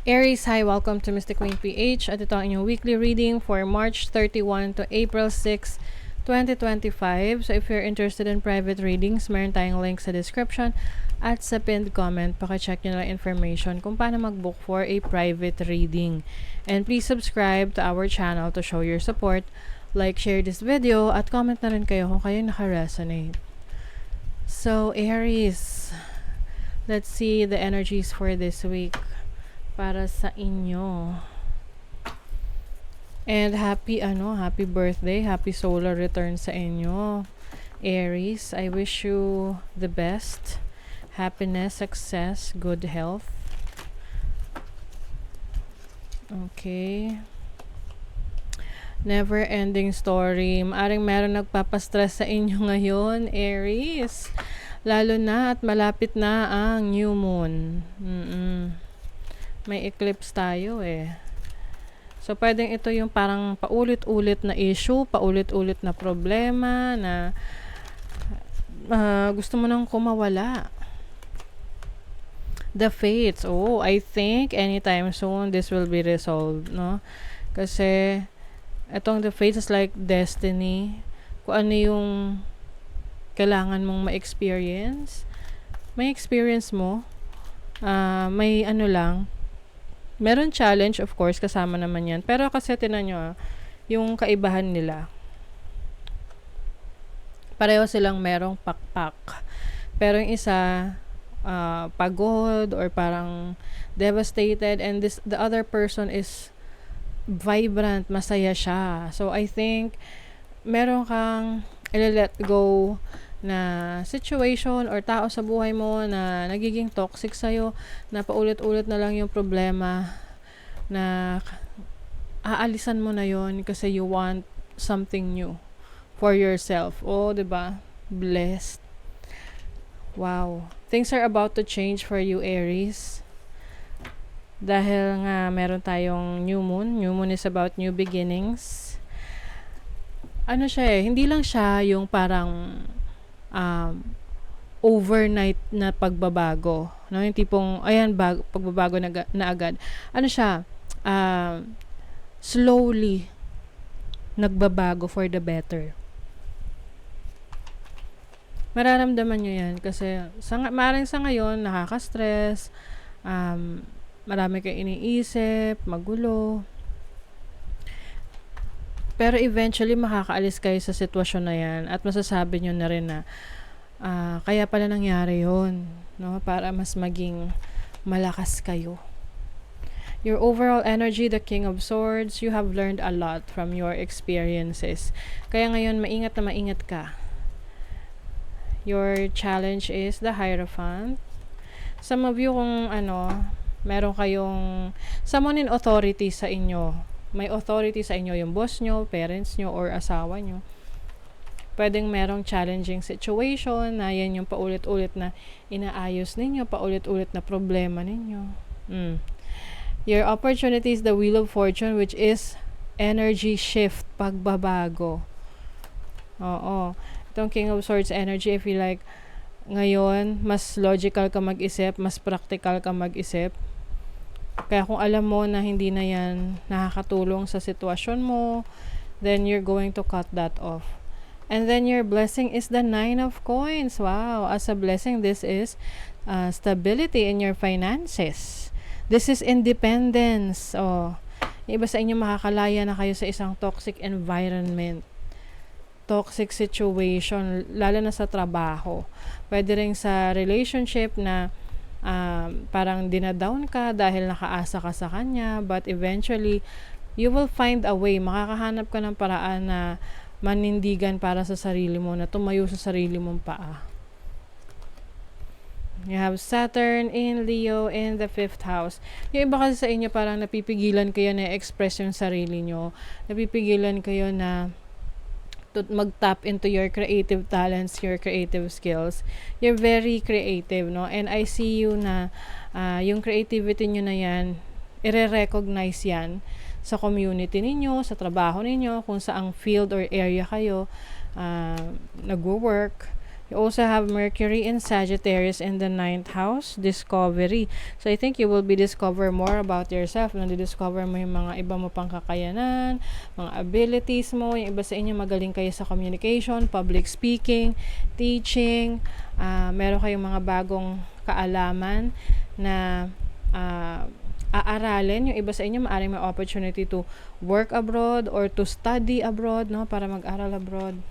Aries, hi! Welcome to Mystic Queen PH at ito ang inyong weekly reading for March 31 to April 6, 2025. So if you're interested in private readings, meron tayong link sa description at sa pinned comment. Paki-check nyo lang information kung paano mag-book for a private reading. And please subscribe to our channel to show your support. Like, share this video at comment na rin kayo kung kayo naka-resonate. So Aries, let's see the energies for this week para sa inyo. And happy birthday, happy solar return sa inyo, Aries. I wish you the best, happiness, success, good health. Okay. Never ending story. Maaring meron nagpapastress sa inyo ngayon, Aries. Lalo na at malapit na ang new moon. May eclipse tayo eh. So, pwedeng ito yung parang paulit-ulit na issue, paulit-ulit na problema na gusto mo nang kumawala. The fates. Oh, I think anytime soon this will be resolved, no? Kasi itong the fates is like destiny. Kung ano yung kailangan mong ma-experience, may experience mo. May ano lang, meron challenge, of course, kasama naman yan. Pero kasi tinan nyo, yung kaibahan nila. Pareho silang merong pakpak. Pero yung isa, pagod or parang devastated. And the other person is vibrant, masaya siya. So, I think, meron kang i-let go na situation or tao sa buhay mo na nagiging toxic sa'yo, na paulit-ulit na lang yung problema, na aalisan mo na yon kasi you want something new for yourself. Oh, diba? Blessed. Wow. Things are about to change for you, Aries. Dahil nga meron tayong new moon. New moon is about new beginnings. Ano siya eh, hindi lang siya yung parang overnight na pagbabago, no? Yung tipong ayan, pagbabago na agad. Ano siya, slowly nagbabago for the better. Mararamdaman nyo yan kasi maaaring sa ngayon nakaka-stress, marami kayong iniisip, magulo. Pero eventually, makakaalis kayo sa sitwasyon na yan at masasabi nyo na rin na kaya pala nangyari yun, no? Para mas maging malakas kayo. Your overall energy, the King of Swords, you have learned a lot from your experiences. Kaya ngayon, maingat na maingat ka. Your challenge is the Hierophant. Some of you, kung meron kayong someone in authority sa inyo, may authority sa inyo, yung boss nyo, parents nyo, or asawa nyo. Pwedeng merong challenging situation na yan yung paulit-ulit na inaayos ninyo, paulit-ulit na problema ninyo. Your opportunity is the Wheel of Fortune, which is energy shift, pagbabago. Oo. Itong King of Swords energy, I feel like ngayon, mas logical ka mag-isip, mas practical ka mag-isip. Kaya kung alam mo na hindi na yan nakakatulong sa sitwasyon mo, then you're going to cut that off. And then your blessing is the 9 of Coins. Wow! As a blessing, this is stability in your finances. This is independence. Oh, iba sa inyo, makakalaya na kayo sa isang toxic environment. Toxic situation, lalo na sa trabaho. Pwede rin sa relationship na parang dinadown ka dahil nakaasa ka sa kanya, but eventually you will find a way, makakahanap ka ng paraan na manindigan para sa sarili mo, na tumayo sa sarili mong paa. You have Saturn in Leo in the 5th house. Yung iba kasi sa inyo, parang napipigilan kayo na express yung sarili nyo, napipigilan kayo na mag-tap into your creative talents, your creative skills. You're very creative, no? And I see you na yung creativity nyo na yan, i-recognize yan sa community ninyo, sa trabaho ninyo, kung saang field or area kayo nag-work. You also have Mercury in Sagittarius in the 9th house, discovery. So I think you will be discover more about yourself. Discover mo yung mga iba mo pang kakayanan, mga abilities mo. Yung iba sa inyo magaling kayo sa communication, public speaking, teaching. Meron kayong mga bagong kaalaman na aaralin. Yung iba sa inyo maaaring may opportunity to work abroad or to study abroad, no, para mag-aral abroad.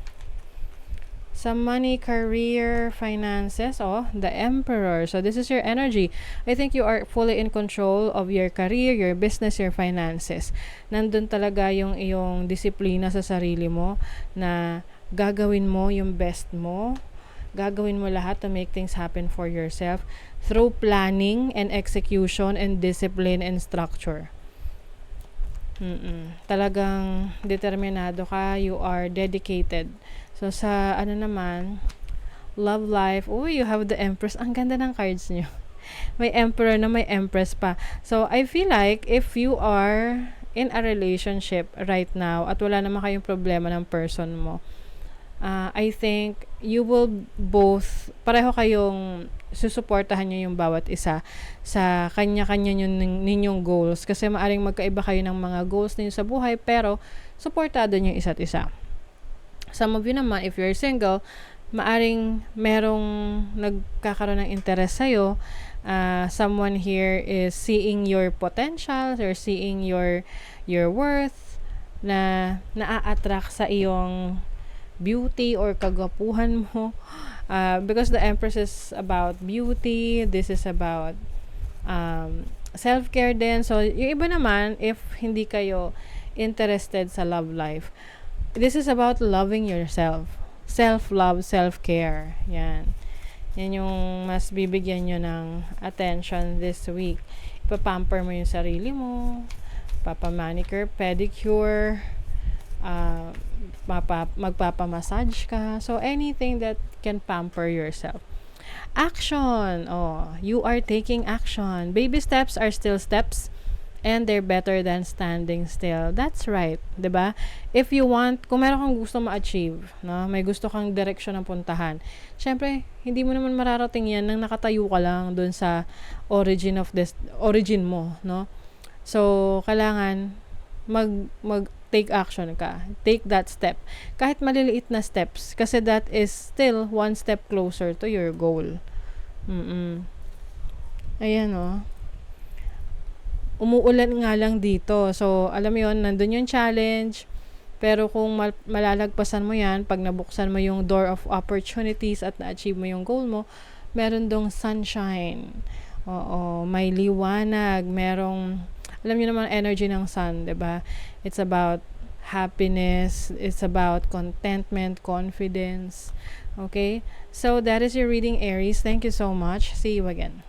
Sa money, career, finances, the Emperor. So this is your energy. I think you are fully in control of your career, your business, your finances. Nandun talaga yung iyong disiplina sa sarili mo na gagawin mo yung best mo. Gagawin mo lahat to make things happen for yourself through planning and execution and discipline and structure. Talagang determinado ka, you are dedicated. So sa naman, love life, you have the Empress. Ang ganda ng cards nyo. May Emperor na may Empress pa. So I feel like if you are in a relationship right now at wala naman kayong problema ng person mo, I think you will both, pareho kayong susuportahan nyo yung bawat isa sa kanya-kanya ninyong goals. Kasi maaring magkaiba kayo ng mga goals ninyo sa buhay, pero suportado nyo isa't isa. Some of you naman, if you're single, maaring merong nagkakaroon ng interest sa'yo. Someone here is seeing your potential or seeing your worth na naa-attract sa iyong beauty or kagwapuhan mo. Because the Empress is about beauty, this is about self-care din. So, yung iba naman, if hindi kayo interested sa love life, this is about loving yourself. Self-love, self-care. Yan yung mas bibigyan nyo ng attention this week. Ipapamper mo yung sarili mo, papamanicure, pedicure, magpapamassage ka. So, anything that can pamper yourself. Action! You are taking action. Baby steps are still steps. And they're better than standing still. That's right, 'di ba? If you want, kung meron kang gusto ma-achieve, no, may gusto kang direksyon ng puntahan. Syempre, hindi mo naman mararating 'yan nang nakatayo ka lang doon sa origin mo, no? So, kailangan mag take action ka. Take that step. Kahit maliliit na steps, kasi that is still one step closer to your goal. Ayan, umuulan nga lang dito. So, alam mo yun, nandun yung challenge. Pero kung malalagpasan mo yan, pag nabuksan mo yung door of opportunities at na-achieve mo yung goal mo, meron dong sunshine. May liwanag. Merong, alam niyo naman, energy ng sun, diba? It's about happiness. It's about contentment, confidence. Okay? So, that is your reading, Aries. Thank you so much. See you again.